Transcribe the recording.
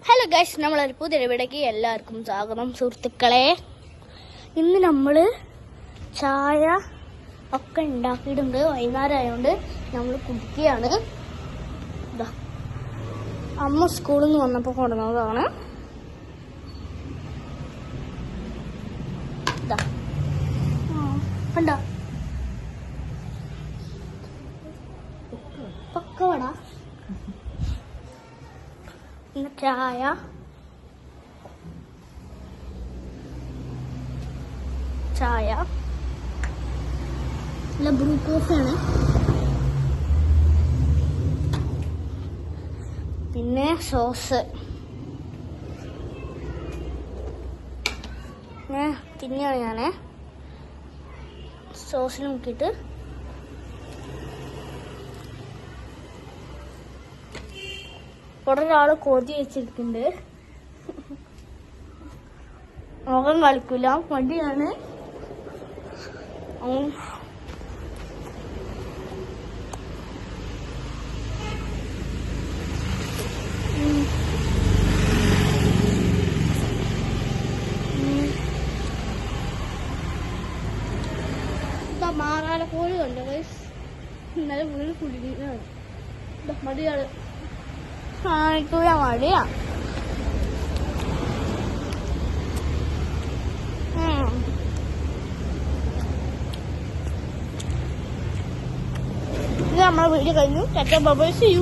Hello guys, നമ്മളൊരു പുതിയ വീഡിയോക്ക് എല്ലാവർക്കും സ്വാഗതം സുഹൃത്തുക്കളെ. ഇന്ന് നമ്മൾ ചായ ഒക്കെ ഉണ്ടാക്കിയിട്ടുണ്ട്. വൈകുന്നേരം ആയതുകൊണ്ട് നമ്മൾ കുടിക്കുകയാണ്. അമ്മ സ്കൂളിൽ നിന്ന് വന്നപ്പോൾ കൊണ്ടുവന്നതാണ്. കണ്ടോ പക്കവട, ചായ, നല്ല ബ്രൂ കോഫിയാണ്. പിന്നെ സോസ് തിന്നെയാണ് ഞാൻ സോസിൽ മുക്കിയിട്ട്. ഇവിടെ ഒരാള് കോതി വെച്ചിരിക്കുന്നുണ്ട്. മുഖം കളിക്കൂല, മടിയാണ്. മാറാല കോഴി കണ്ടോ ഗൈസ്? ഇന്നലെ വീട് കുടിക്കുകയാണ്. മടിയാണ്, കാണിക്കൂല, മടിയാ. ഇത് നമ്മളെ വീഡിയോ കഴിഞ്ഞു. Tata bye bye, see U.